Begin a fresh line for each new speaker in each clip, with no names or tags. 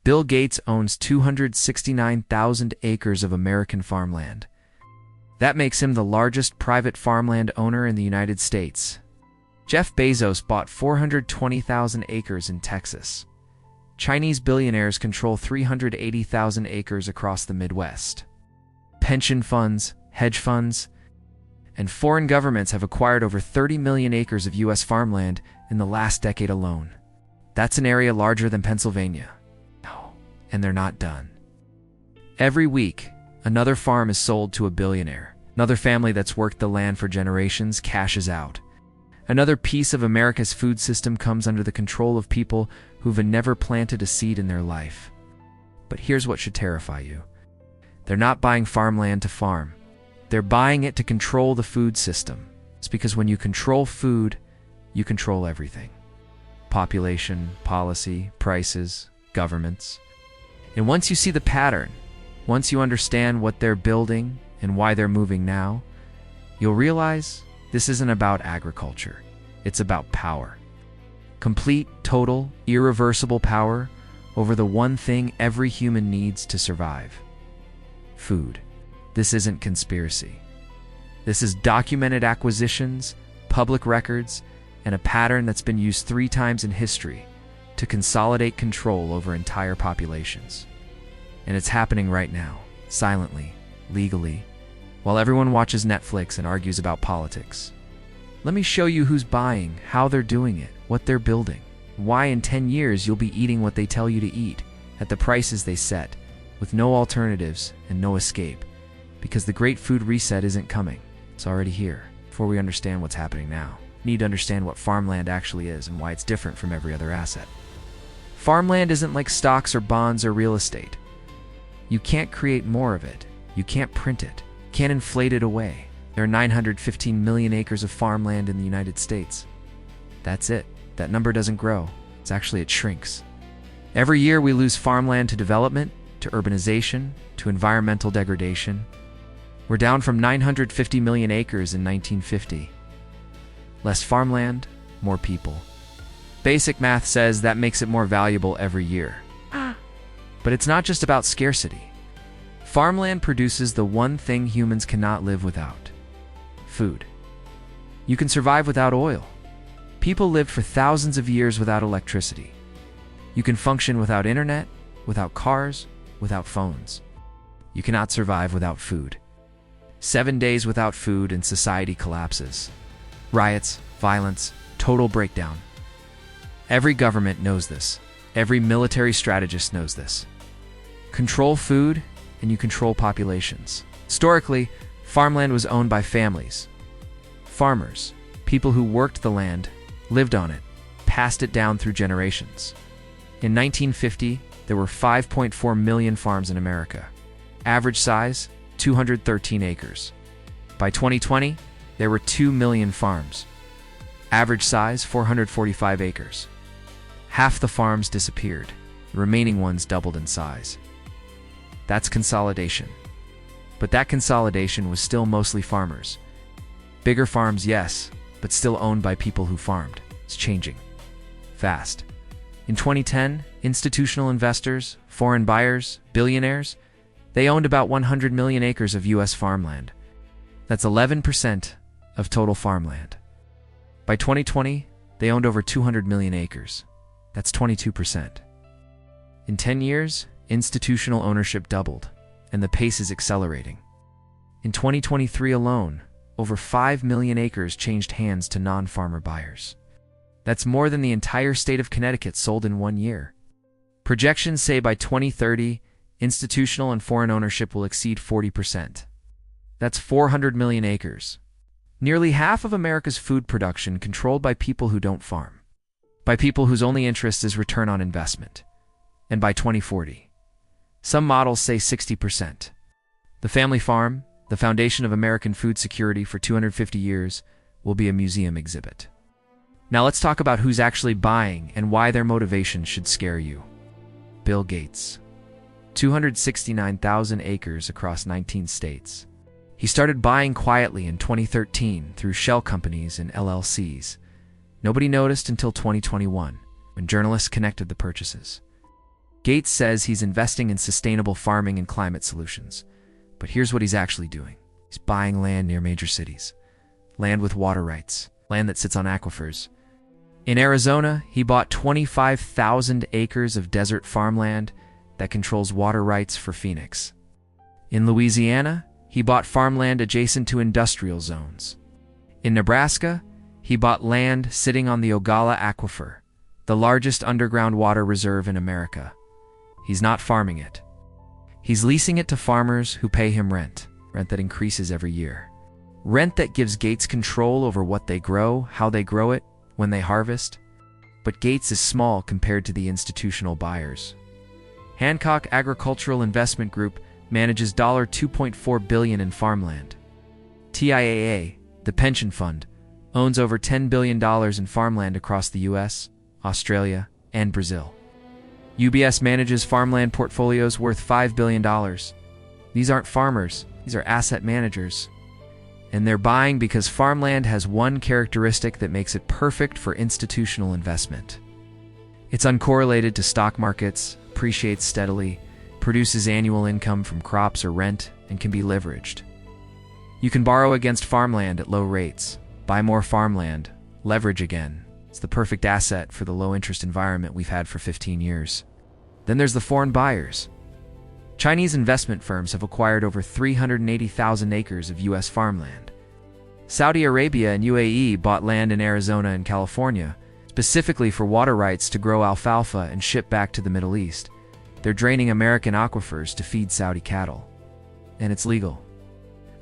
Bill Gates owns 269,000 acres of American farmland. That makes him the largest private farmland owner in the United States. Jeff Bezos bought 420,000 acres in Texas. Chinese billionaires control 380,000 acres across the Midwest. Pension funds, hedge funds, and foreign governments have acquired over 30 million acres of U.S. farmland in the last decade alone. That's an area larger than Pennsylvania. And they're not done. Every week, another farm is sold to a billionaire. Another family that's worked the land for generations cashes out. Another piece of America's food system comes under the control of people who've never planted a seed in their life. But here's what should terrify you. They're not buying farmland to farm. They're buying it to control the food system. It's because when you control food, you control everything. Population, policy, prices, governments. And once you see the pattern, once you understand what they're building and why they're moving now, you'll realize this isn't about agriculture. It's about power. Complete, total, irreversible power over the one thing every human needs to survive: food. This isn't conspiracy. This is documented acquisitions, public records, and a pattern that's been used 3 times in history to consolidate control over entire populations. And it's happening right now, silently, legally, while everyone watches Netflix and argues about politics. Let me show you who's buying, how they're doing it, what they're building, why in 10 years you'll be eating what they tell you to eat, at the prices they set, with no alternatives and no escape. Because the great food reset isn't coming, it's already here. Before we understand what's happening now, we need to understand what farmland actually is and why it's different from every other asset. Farmland isn't like stocks or bonds or real estate. You can't create more of it. You can't print it. Can't inflate it away. There are 915 million acres of farmland in the United States. That's it. That number doesn't grow. It shrinks. Every year we lose farmland to development, to urbanization, to environmental degradation. We're down from 950 million acres in 1950. Less farmland, more people. Basic math says that makes it more valuable every year. But it's not just about scarcity. Farmland produces the one thing humans cannot live without: food. You can survive without oil. People lived for thousands of years without electricity. You can function without internet, without cars, without phones. You cannot survive without food. 7 days without food and society collapses. Riots, violence, total breakdown. Every government knows this. Every military strategist knows this. Control food, and you control populations. Historically, farmland was owned by families. Farmers, people who worked the land, lived on it, passed it down through generations. In 1950, there were 5.4 million farms in America. Average size, 213 acres. By 2020, there were 2 million farms. Average size, 445 acres. Half the farms disappeared. The remaining ones doubled in size. That's consolidation. But that consolidation was still mostly farmers. Bigger farms, yes, but still owned by people who farmed. It's changing. Fast. In 2010, institutional investors, foreign buyers, billionaires, they owned about 100 million acres of U.S. farmland. That's 11% of total farmland. By 2020, they owned over 200 million acres. That's 22%. In 10 years, institutional ownership doubled, and the pace is accelerating. In 2023 alone, over 5 million acres changed hands to non-farmer buyers. That's more than the entire state of Connecticut sold in 1 year. Projections say by 2030, institutional and foreign ownership will exceed 40%. That's 400 million acres. Nearly half of America's food production controlled by people who don't farm. By people whose only interest is return on investment. And by 2040, some models say 60%. The family farm, the foundation of American food security for 250 years, will be a museum exhibit. Now let's talk about who's actually buying and why their motivation should scare you. Bill Gates. 269,000 acres across 19 states. He started buying quietly in 2013 through shell companies and LLCs. Nobody noticed until 2021, when journalists connected the purchases. Gates says he's investing in sustainable farming and climate solutions. But here's what he's actually doing. He's buying land near major cities. Land with water rights. Land that sits on aquifers. In Arizona, he bought 25,000 acres of desert farmland that controls water rights for Phoenix. In Louisiana, he bought farmland adjacent to industrial zones. In Nebraska, he bought land sitting on the Ogallala Aquifer, the largest underground water reserve in America. He's not farming it. He's leasing it to farmers who pay him rent that increases every year. Rent that gives Gates control over what they grow, how they grow it, when they harvest. But Gates is small compared to the institutional buyers. Hancock Agricultural Investment Group manages $2.4 billion in farmland. TIAA, the pension fund, owns over $10 billion in farmland across the US, Australia, and Brazil. UBS manages farmland portfolios worth $5 billion. These aren't farmers, these are asset managers. And they're buying because farmland has one characteristic that makes it perfect for institutional investment. It's uncorrelated to stock markets, appreciates steadily, produces annual income from crops or rent, and can be leveraged. You can borrow against farmland at low rates, buy more farmland, leverage again. It's the perfect asset for the low-interest environment we've had for 15 years. Then there's the foreign buyers. Chinese investment firms have acquired over 380,000 acres of U.S. farmland. Saudi Arabia and UAE bought land in Arizona and California, specifically for water rights to grow alfalfa and ship back to the Middle East. They're draining American aquifers to feed Saudi cattle. And it's legal.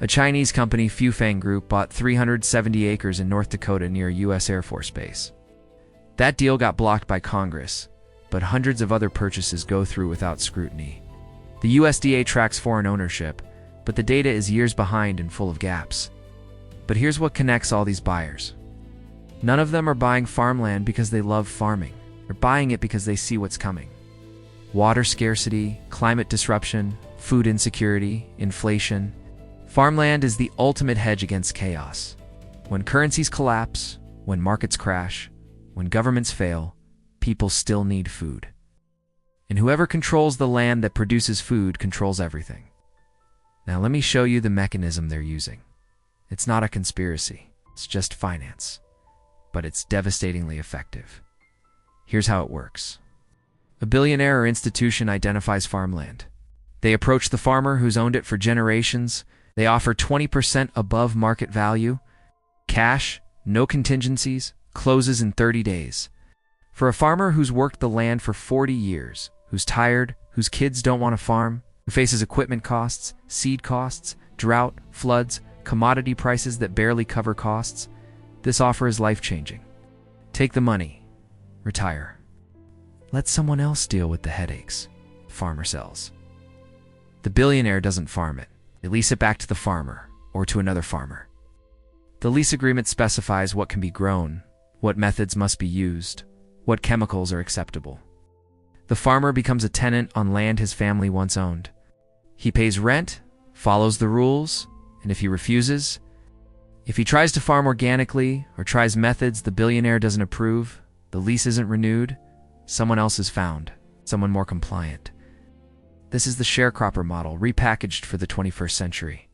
A Chinese company, Fufeng Group, bought 370 acres in North Dakota near a U.S. Air Force base. That deal got blocked by Congress, but hundreds of other purchases go through without scrutiny. The USDA tracks foreign ownership, but the data is years behind and full of gaps. But here's what connects all these buyers. None of them are buying farmland because they love farming. They're buying it because they see what's coming. Water scarcity, climate disruption, food insecurity, inflation. Farmland is the ultimate hedge against chaos. When currencies collapse, when markets crash, when governments fail, people still need food. And whoever controls the land that produces food controls everything. Now let me show you the mechanism they're using. It's not a conspiracy, it's just finance. But it's devastatingly effective. Here's how it works. A billionaire or institution identifies farmland. They approach the farmer who's owned it for generations. They offer 20% above market value. Cash, no contingencies, closes in 30 days. For a farmer who's worked the land for 40 years, who's tired, whose kids don't want to farm, who faces equipment costs, seed costs, drought, floods, commodity prices that barely cover costs, this offer is life-changing. Take the money. Retire. Let someone else deal with the headaches. Farmer sells. The billionaire doesn't farm it. They lease it back to the farmer, or to another farmer. The lease agreement specifies what can be grown, what methods must be used, what chemicals are acceptable. The farmer becomes a tenant on land his family once owned. He pays rent, follows the rules, and if he refuses, if he tries to farm organically or tries methods the billionaire doesn't approve, the lease isn't renewed, someone else is found, someone more compliant. This is the sharecropper model repackaged for the 21st century.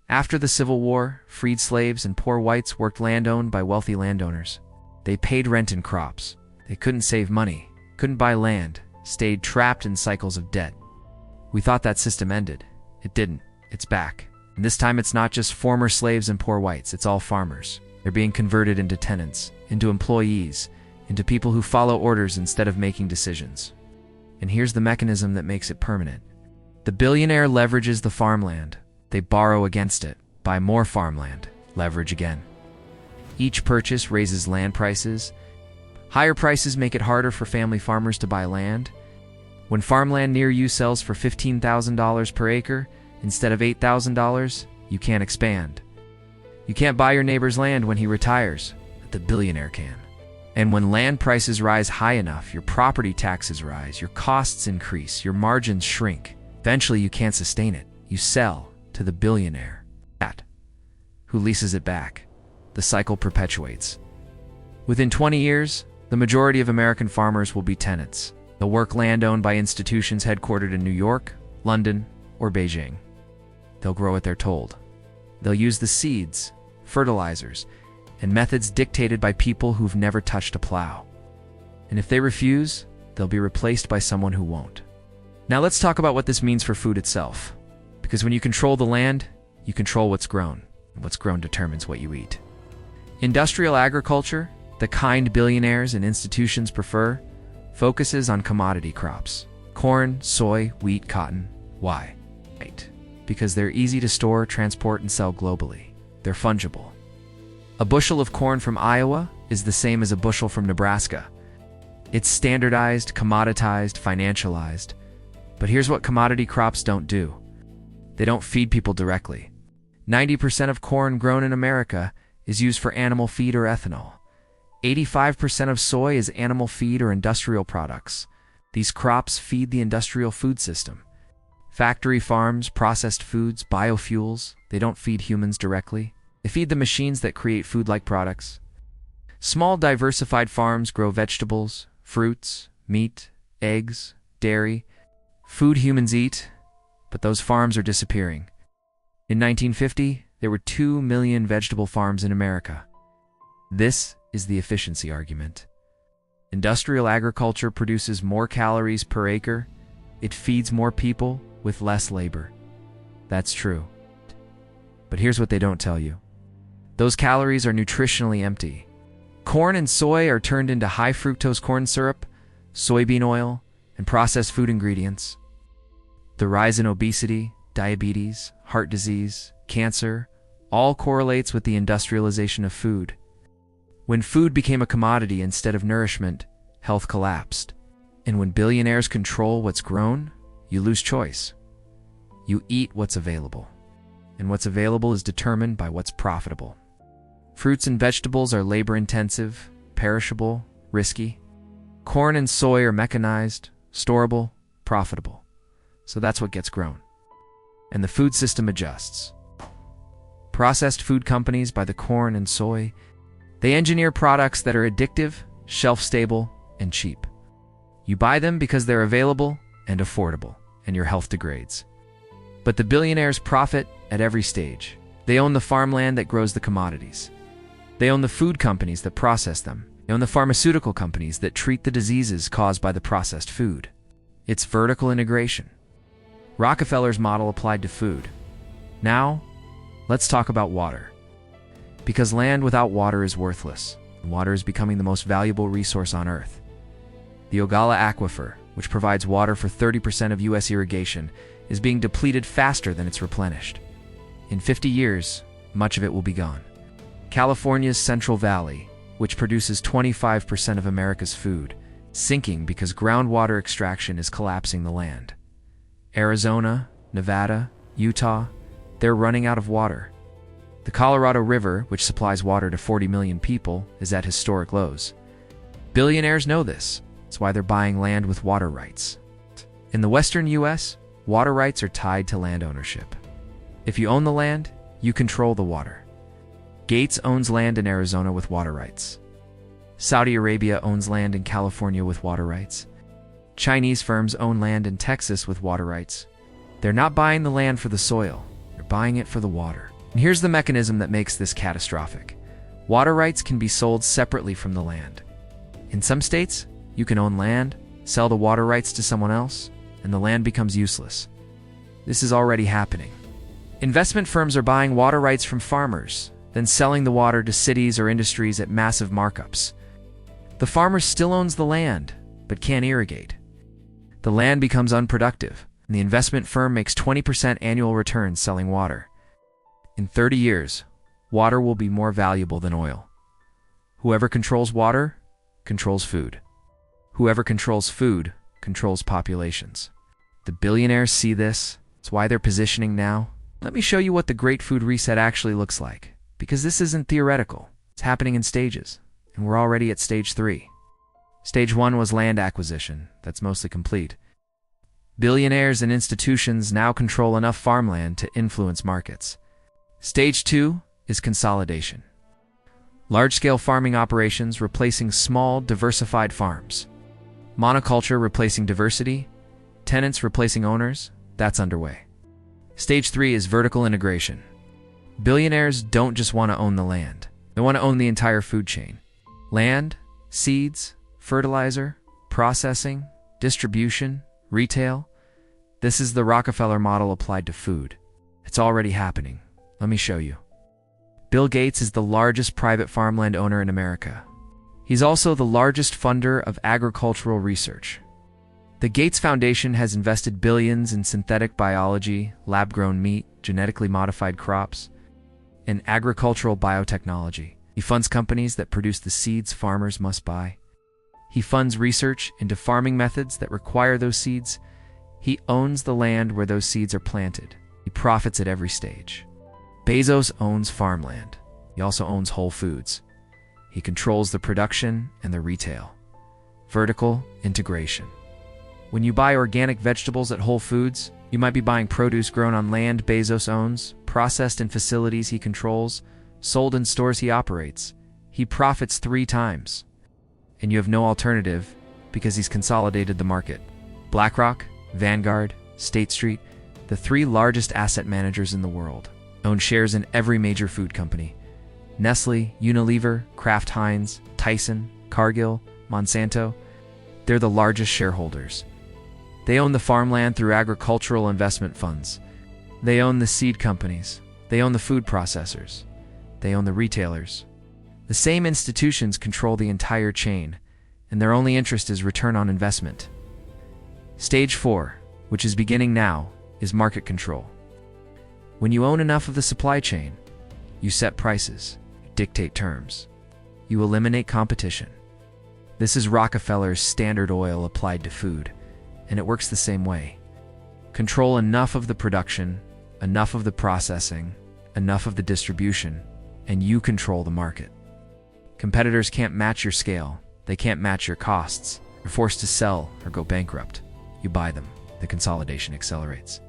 After the Civil War, freed slaves and poor whites worked land owned by wealthy landowners. They paid rent and crops. They couldn't save money, couldn't buy land, stayed trapped in cycles of debt. We thought that system ended. It didn't. It's back. And this time it's not just former slaves and poor whites, it's all farmers. They're being converted into tenants, into employees, into people who follow orders instead of making decisions. And here's the mechanism that makes it permanent. The billionaire leverages the farmland. They borrow against it, buy more farmland, leverage again. Each purchase raises land prices. Higher prices make it harder for family farmers to buy land. When farmland near you sells for $15,000 per acre instead of $8,000, you can't expand. You can't buy your neighbor's land when he retires, but the billionaire can. And when land prices rise high enough, your property taxes rise, your costs increase, your margins shrink. Eventually you can't sustain it. You sell to the billionaire, who leases it back. The cycle perpetuates. Within 20 years, the majority of American farmers will be tenants. They'll work land owned by institutions headquartered in New York, London, or Beijing. They'll grow what they're told. They'll use the seeds, fertilizers, and methods dictated by people who've never touched a plow. And if they refuse, they'll be replaced by someone who won't. Now let's talk about what this means for food itself. Because when you control the land, you control what's grown. And what's grown determines what you eat. Industrial agriculture, the kind billionaires and institutions prefer, focuses on commodity crops. Corn, soy, wheat, cotton. Why? Right. Because they're easy to store, transport, and sell globally. They're fungible. A bushel of corn from Iowa is the same as a bushel from Nebraska. It's standardized, commoditized, financialized. But here's what commodity crops don't do. They don't feed people directly. 90% of corn grown in America is used for animal feed or ethanol. 85% of soy is animal feed or industrial products. These crops feed the industrial food system. Factory farms, processed foods, biofuels, they don't feed humans directly. They feed the machines that create food-like products. Small diversified farms grow vegetables, fruits, meat, eggs, dairy, food humans eat, but those farms are disappearing. In 1950, there were 2 million vegetable farms in America. This is the efficiency argument. Industrial agriculture produces more calories per acre. It feeds more people with less labor. That's true. But here's what they don't tell you. Those calories are nutritionally empty. Corn and soy are turned into high fructose corn syrup, soybean oil, and processed food ingredients. The rise in obesity, diabetes, heart disease, cancer, all correlates with the industrialization of food. When food became a commodity instead of nourishment, health collapsed. And when billionaires control what's grown, you lose choice. You eat what's available. And what's available is determined by what's profitable. Fruits and vegetables are labor-intensive, perishable, risky. Corn and soy are mechanized, storable, profitable. So that's what gets grown. And the food system adjusts. Processed food companies buy the corn and soy. They engineer products that are addictive, shelf-stable, and cheap. You buy them because they're available and affordable, and your health degrades. But the billionaires profit at every stage. They own the farmland that grows the commodities. They own the food companies that process them. They own the pharmaceutical companies that treat the diseases caused by the processed food. It's vertical integration. Rockefeller's model applied to food. Now, let's talk about water. Because land without water is worthless, and water is becoming the most valuable resource on Earth. The Ogallala Aquifer, which provides water for 30% of U.S. irrigation, is being depleted faster than it's replenished. In 50 years, much of it will be gone. California's Central Valley, which produces 25% of America's food, sinking because groundwater extraction is collapsing the land. Arizona, Nevada, Utah, they're running out of water. The Colorado River, which supplies water to 40 million people, is at historic lows. Billionaires know this. That's why they're buying land with water rights. In the western U.S., water rights are tied to land ownership. If you own the land, you control the water. Gates owns land in Arizona with water rights. Saudi Arabia owns land in California with water rights. Chinese firms own land in Texas with water rights. They're not buying the land for the soil, they're buying it for the water. And here's the mechanism that makes this catastrophic. Water rights can be sold separately from the land. In some states, you can own land, sell the water rights to someone else, and the land becomes useless. This is already happening. Investment firms are buying water rights from farmers, then selling the water to cities or industries at massive markups. The farmer still owns the land, but can't irrigate. The land becomes unproductive, and the investment firm makes 20% annual returns selling water. In 30 years, water will be more valuable than oil. Whoever controls water, controls food. Whoever controls food, controls populations. The billionaires see this. It's why they're positioning now. Let me show you what the Great Food Reset actually looks like, because this isn't theoretical. It's happening in stages, and we're already at stage 3. Stage 1 was land acquisition. That's mostly complete. Billionaires and institutions now control enough farmland to influence markets. Stage 2 is consolidation. Large-scale farming operations replacing small, diversified farms. Monoculture replacing diversity, tenants replacing owners, that's underway. Stage 3 is vertical integration. Billionaires don't just want to own the land. They want to own the entire food chain. Land, seeds, fertilizer, processing, distribution, retail. This is the Rockefeller model applied to food. It's already happening. Let me show you. Bill Gates is the largest private farmland owner in America. He's also the largest funder of agricultural research. The Gates Foundation has invested billions in synthetic biology, lab-grown meat, genetically modified crops, and agricultural biotechnology. He funds companies that produce the seeds farmers must buy. He funds research into farming methods that require those seeds. He owns the land where those seeds are planted. He profits at every stage. Bezos owns Farmland. He also owns Whole Foods. He controls the production and the retail. Vertical integration. When you buy organic vegetables at Whole Foods, you might be buying produce grown on land Bezos owns, processed in facilities he controls, sold in stores he operates. He profits 3 times. And you have no alternative because he's consolidated the market. BlackRock, Vanguard, State Street, the 3 largest asset managers in the world, own shares in every major food company. Nestle, Unilever, Kraft Heinz, Tyson, Cargill, Monsanto, they're the largest shareholders. They own the farmland through agricultural investment funds. They own the seed companies. They own the food processors. They own the retailers. The same institutions control the entire chain, and their only interest is return on investment. Stage 4, which is beginning now, is market control. When you own enough of the supply chain, you set prices, you dictate terms, you eliminate competition. This is Rockefeller's Standard Oil applied to food, and it works the same way. Control enough of the production, enough of the processing, enough of the distribution, and you control the market. Competitors can't match your scale. They can't match your costs. You're forced to sell or go bankrupt. You buy them. The consolidation accelerates.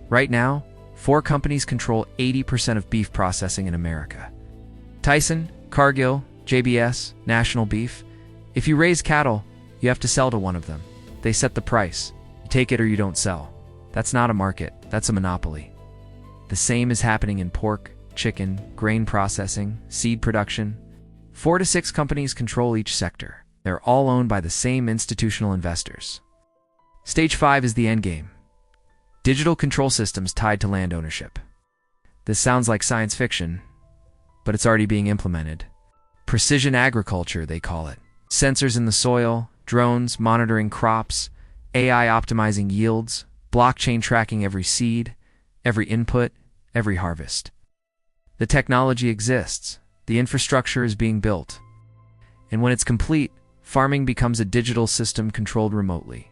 Right now, 4 companies control 80% of beef processing in America. Tyson, Cargill, JBS, National Beef. If you raise cattle, you have to sell to one of them. They set the price. You take it or you don't sell. That's not a market. That's a monopoly. The same is happening in pork, chicken, grain processing, seed production. 4 to 6 companies control each sector. They're all owned by the same institutional investors. Stage 5 is the endgame. Digital control systems tied to land ownership. This sounds like science fiction, but it's already being implemented. Precision agriculture, they call it. Sensors in the soil, drones monitoring crops, AI optimizing yields, blockchain tracking every seed, every input, every harvest. The technology exists. The infrastructure is being built. And when it's complete, farming becomes a digital system controlled remotely.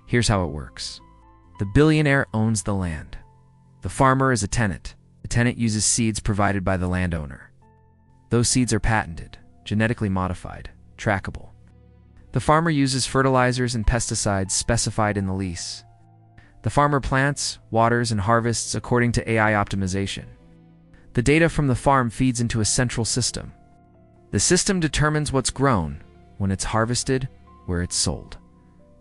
Here's how it works. The billionaire owns the land. The farmer is a tenant. The tenant uses seeds provided by the landowner. Those seeds are patented, genetically modified, trackable. The farmer uses fertilizers and pesticides specified in the lease. The farmer plants, waters, and harvests according to AI optimization. The data from the farm feeds into a central system. The system determines what's grown, when it's harvested, where it's sold.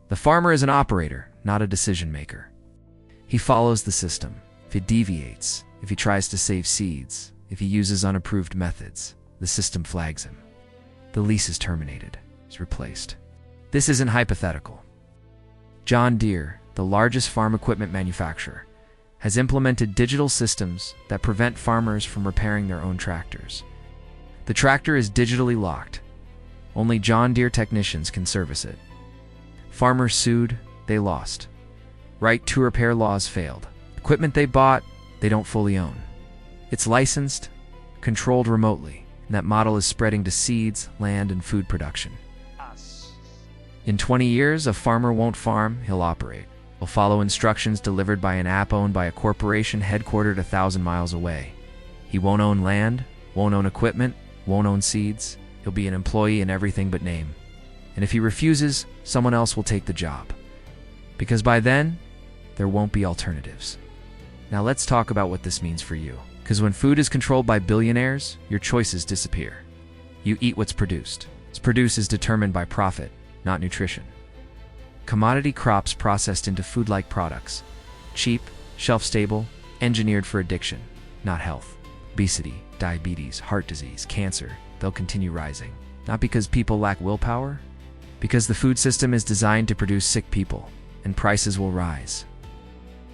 The farmer is an operator, not a decision maker. He follows the system. If it deviates, if he tries to save seeds, if he uses unapproved methods, the system flags him. The lease is terminated. He's replaced. This isn't hypothetical. John Deere, the largest farm equipment manufacturer, has implemented digital systems that prevent farmers from repairing their own tractors. The tractor is digitally locked. Only John Deere technicians can service it. Farmers sued, they lost. Right to repair laws failed. Equipment they bought, they don't fully own. It's licensed, controlled remotely, and that model is spreading to seeds, land, and food production. In 20 years, a farmer won't farm, he'll operate. He'll follow instructions delivered by an app owned by a corporation headquartered 1,000 miles away. He won't own land, won't own equipment, won't own seeds. He'll be an employee in everything but name. And if he refuses, someone else will take the job. Because by then, there won't be alternatives. Now let's talk about what this means for you. Because when food is controlled by billionaires, your choices disappear. You eat what's produced. What's produced is determined by profit, not nutrition. Commodity crops processed into food-like products. Cheap, shelf-stable, engineered for addiction, not health. Obesity, diabetes, heart disease, cancer, they'll continue rising. Not because people lack willpower, because the food system is designed to produce sick people, and prices will rise.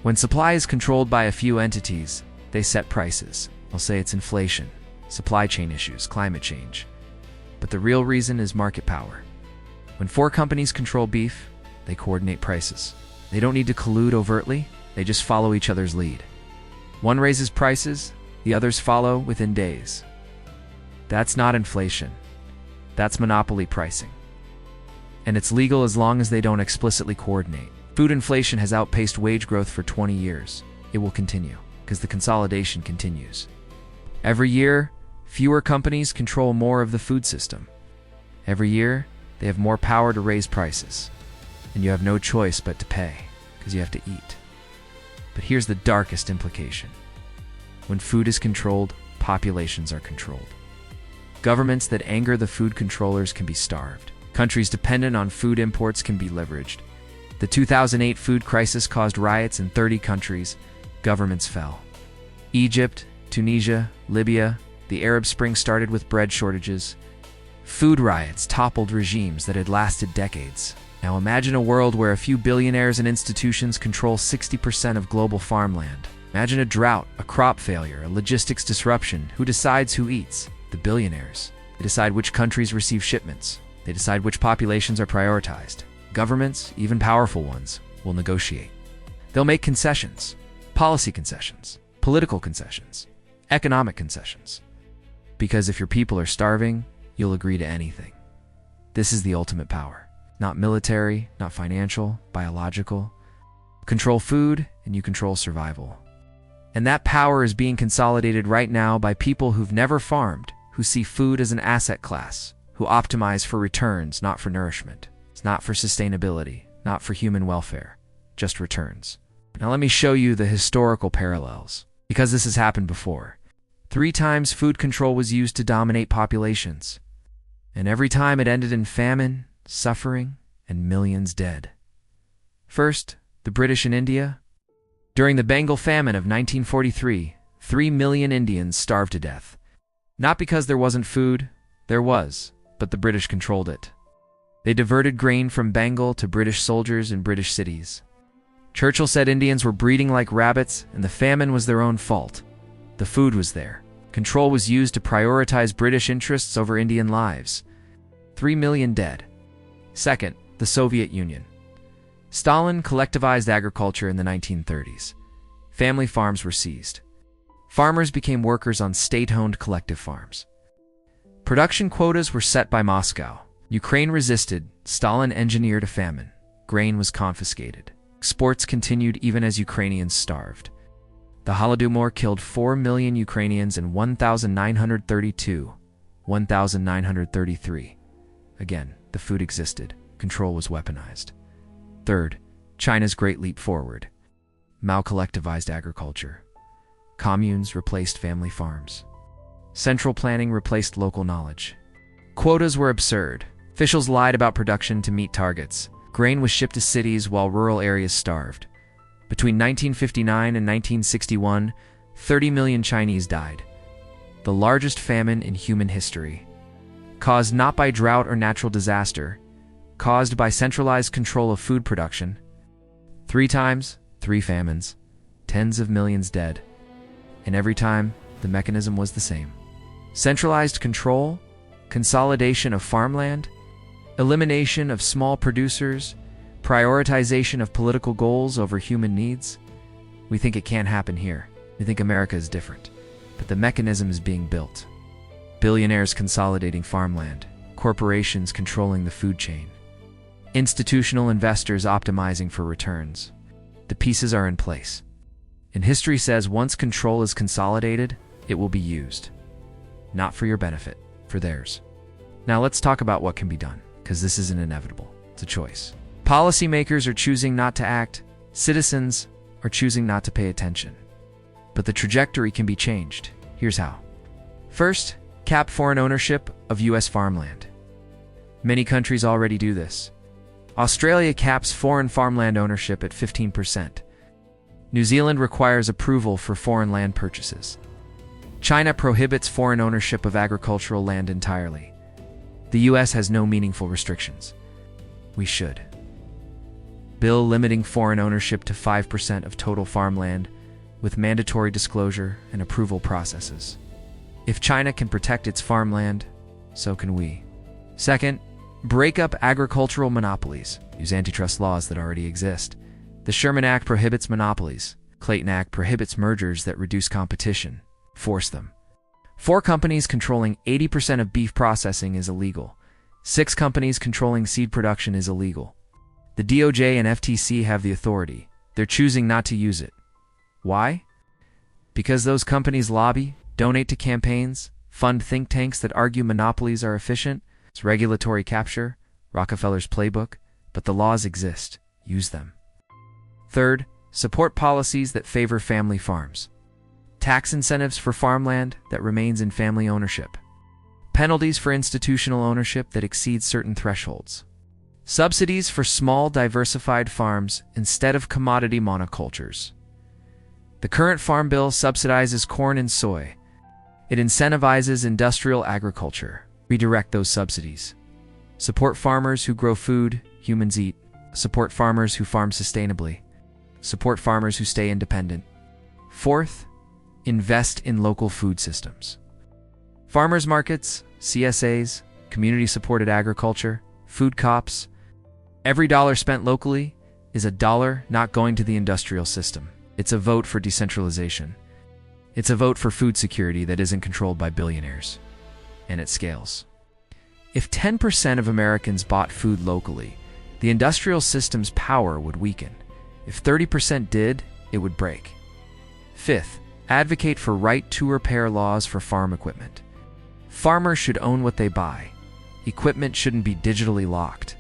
When supply is controlled by a few entities, they set prices. They'll say it's inflation, supply chain issues, climate change. But the real reason is market power. When 4 companies control beef, they coordinate prices. They don't need to collude overtly, they just follow each other's lead. One raises prices, the others follow within days. That's not inflation. That's monopoly pricing. And it's legal as long as they don't explicitly coordinate. Food inflation has outpaced wage growth for 20 years. It will continue, because the consolidation continues. Every year, fewer companies control more of the food system. Every year, they have more power to raise prices. And you have no choice but to pay, because you have to eat. But here's the darkest implication. When food is controlled, populations are controlled. Governments that anger the food controllers can be starved. Countries dependent on food imports can be leveraged. The 2008 food crisis caused riots in 30 countries. Governments fell. Egypt, Tunisia, Libya, the Arab Spring started with bread shortages. Food riots toppled regimes that had lasted decades. Now imagine a world where a few billionaires and institutions control 60% of global farmland. Imagine a drought, a crop failure, a logistics disruption. Who decides who eats? The billionaires. They decide which countries receive shipments. They decide which populations are prioritized. Governments, even powerful ones, will negotiate. They'll make concessions, policy concessions, political concessions, economic concessions. Because if your people are starving, you'll agree to anything. This is the ultimate power. Not military, not financial, biological. Control food, and you control survival. And that power is being consolidated right now by people who've never farmed, who see food as an asset class, who optimize for returns, not for nourishment. It's not for sustainability, not for human welfare, just returns. Now let me show you the historical parallels, because this has happened before. 3 times food control was used to dominate populations, and every time it ended in famine, suffering, and millions dead. First, the British in India. During the Bengal famine of 1943, 3 million Indians starved to death. Not because there wasn't food, there was, but the British controlled it. They diverted grain from Bengal to British soldiers in British cities. Churchill said Indians were breeding like rabbits, and the famine was their own fault. The food was there. Control was used to prioritize British interests over Indian lives. 3 million dead. Second, the Soviet Union. Stalin collectivized agriculture in the 1930s. Family farms were seized. Farmers became workers on state-owned collective farms. Production quotas were set by Moscow. Ukraine resisted. Stalin engineered a famine. Grain was confiscated. Exports continued even as Ukrainians starved. The Holodomor killed 4 million Ukrainians in 1933. Again, the food existed. Control was weaponized. Third, China's Great Leap Forward. Mao collectivized agriculture. Communes replaced family farms. Central planning replaced local knowledge. Quotas were absurd. Officials lied about production to meet targets. Grain was shipped to cities while rural areas starved. Between 1959 and 1961, 30 million Chinese died. The largest famine in human history. Caused not by drought or natural disaster, caused by centralized control of food production. 3 times, 3 famines, tens of millions dead. And every time, the mechanism was the same. Centralized control, consolidation of farmland, elimination of small producers, prioritization of political goals over human needs. We think it can't happen here. We think America is different. But the mechanism is being built. Billionaires consolidating farmland, corporations controlling the food chain, institutional investors optimizing for returns. The pieces are in place. And history says once control is consolidated, it will be used. Not for your benefit, for theirs. Now let's talk about what can be done, because this isn't inevitable. It's a choice. Policymakers are choosing not to act. Citizens are choosing not to pay attention. But the trajectory can be changed. Here's how. First, cap foreign ownership of U.S. farmland. Many countries already do this. Australia caps foreign farmland ownership at 15%. New Zealand requires approval for foreign land purchases. China prohibits foreign ownership of agricultural land entirely. The US has no meaningful restrictions. We should. Bill limiting foreign ownership to 5% of total farmland, with mandatory disclosure and approval processes. If China can protect its farmland, so can we. Second, break up agricultural monopolies. Use antitrust laws that already exist. The Sherman Act prohibits monopolies. Clayton Act prohibits mergers that reduce competition. Force them. 4 companies controlling 80% of beef processing is illegal. 6 companies controlling seed production is illegal. The DOJ and FTC have the authority. They're choosing not to use it. Why? Because those companies lobby, donate to campaigns, fund think tanks that argue monopolies are efficient. It's regulatory capture, Rockefeller's playbook, but the laws exist. Use them. Third, support policies that favor family farms. Tax incentives for farmland that remains in family ownership. Penalties for institutional ownership that exceeds certain thresholds. Subsidies for small, diversified farms instead of commodity monocultures. The current Farm Bill subsidizes corn and soy. It incentivizes industrial agriculture. Redirect those subsidies. Support farmers who grow food humans eat. Support farmers who farm sustainably. Support farmers who stay independent. Fourth, invest in local food systems. Farmers markets, CSAs, community-supported agriculture, food co-ops. Every dollar spent locally is a dollar not going to the industrial system. It's a vote for decentralization. It's a vote for food security that isn't controlled by billionaires. And it scales. If 10% of Americans bought food locally, the industrial system's power would weaken. If 30% did, it would break. Fifth, advocate for right to repair laws for farm equipment. Farmers should own what they buy. Equipment shouldn't be digitally locked.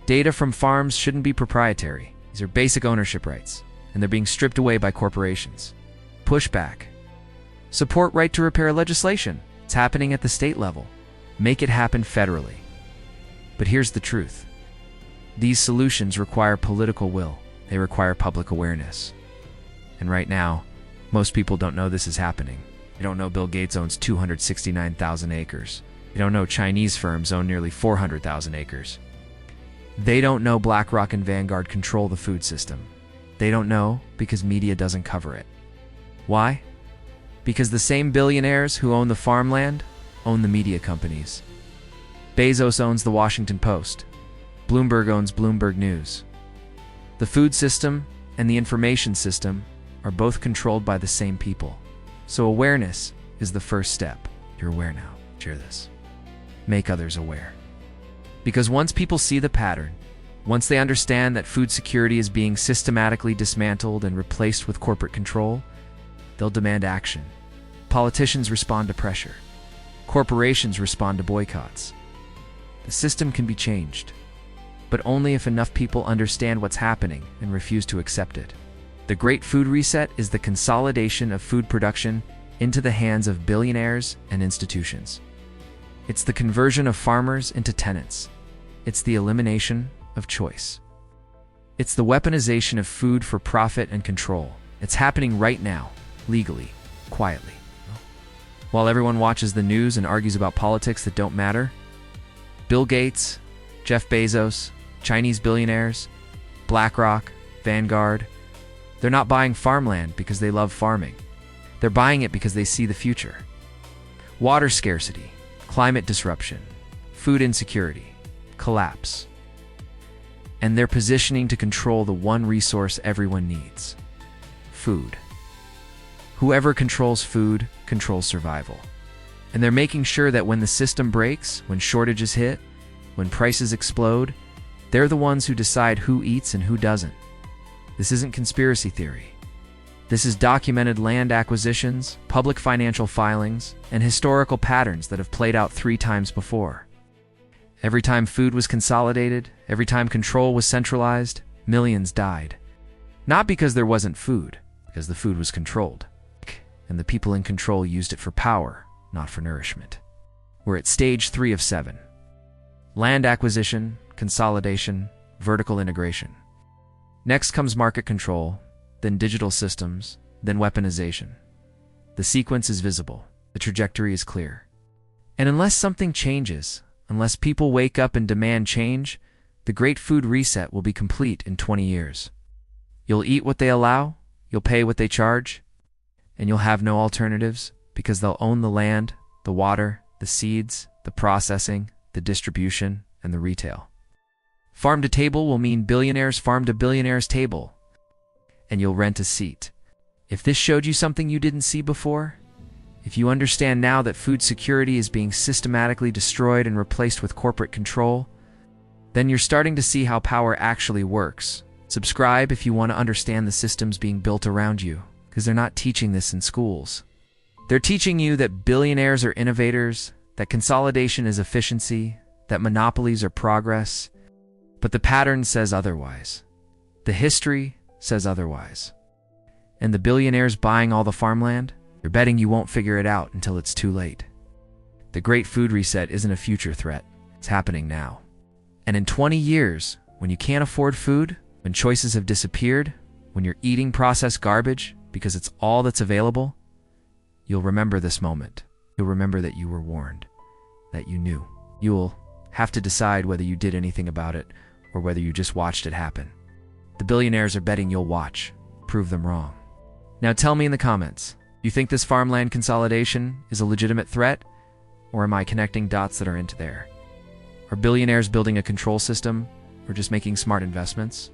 Data from farms shouldn't be proprietary. These are basic ownership rights, and they're being stripped away by corporations. Push back. Support right to repair legislation. It's happening at the state level. Make it happen federally. But here's the truth. These solutions require political will. They require public awareness. And right now, most people don't know this is happening. They don't know Bill Gates owns 269,000 acres. They don't know Chinese firms own nearly 400,000 acres. They don't know BlackRock and Vanguard control the food system. They don't know because media doesn't cover it. Why? Because the same billionaires who own the farmland own the media companies. Bezos owns the Washington Post. Bloomberg owns Bloomberg News. The food system and the information system are both controlled by the same people. So awareness is the first step. You're aware now. Share this. Make others aware. Because once people see the pattern, once they understand that food security is being systematically dismantled and replaced with corporate control, they'll demand action. Politicians respond to pressure. Corporations respond to boycotts. The system can be changed, but only if enough people understand what's happening and refuse to accept it. The Great Food Reset is the consolidation of food production into the hands of billionaires and institutions. It's the conversion of farmers into tenants. It's the elimination of choice. It's the weaponization of food for profit and control. It's happening right now, legally, quietly. While everyone watches the news and argues about politics that don't matter, Bill Gates, Jeff Bezos, Chinese billionaires, BlackRock, Vanguard, they're not buying farmland because they love farming. They're buying it because they see the future. Water scarcity, climate disruption, food insecurity, collapse. And they're positioning to control the one resource everyone needs: food. Whoever controls food controls survival. And they're making sure that when the system breaks, when shortages hit, when prices explode, they're the ones who decide who eats and who doesn't. This isn't conspiracy theory. This is documented land acquisitions, public financial filings, and historical patterns that have played out 3 times before. Every time food was consolidated, every time control was centralized, millions died. Not because there wasn't food, because the food was controlled. And the people in control used it for power, not for nourishment. We're at stage 3 of 7. Land acquisition, consolidation, vertical integration. Next comes market control, then digital systems, then weaponization. The sequence is visible. The trajectory is clear. And unless something changes, unless people wake up and demand change, the Great Food Reset will be complete in 20 years. You'll eat what they allow, you'll pay what they charge, and you'll have no alternatives because they'll own the land, the water, the seeds, the processing, the distribution, and the retail. Farm to table will mean billionaires farm to billionaires table, and you'll rent a seat. If this showed you something you didn't see before, if you understand now that food security is being systematically destroyed and replaced with corporate control, then you're starting to see how power actually works. Subscribe if you want to understand the systems being built around you, because they're not teaching this in schools. They're teaching you that billionaires are innovators, that consolidation is efficiency, that monopolies are progress, but the pattern says otherwise. The history says otherwise. And the billionaires buying all the farmland, they're betting you won't figure it out until it's too late. The Great Food Reset isn't a future threat. It's happening now. And in 20 years, when you can't afford food, when choices have disappeared, when you're eating processed garbage because it's all that's available, you'll remember this moment. You'll remember that you were warned, that you knew. You'll have to decide whether you did anything about it or whether you just watched it happen. The billionaires are betting you'll watch. Prove them wrong. Now tell me in the comments, do you think this farmland consolidation is a legitimate threat? Or am I connecting dots that are into there? Are billionaires building a control system or just making smart investments?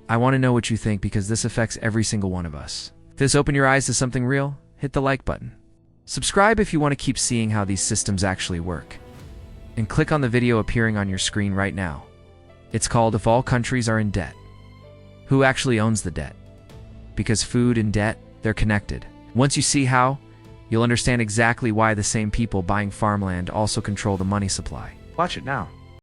I want to know what you think because this affects every single one of us. If this opened your eyes to something real, hit the like button. Subscribe if you want to keep seeing how these systems actually work. And click on the video appearing on your screen right now. It's called If All Countries Are in Debt. Who actually owns the debt? Because food and debt, they're connected. Once you see how, you'll understand exactly why the same people buying farmland also control the money supply. Watch it now.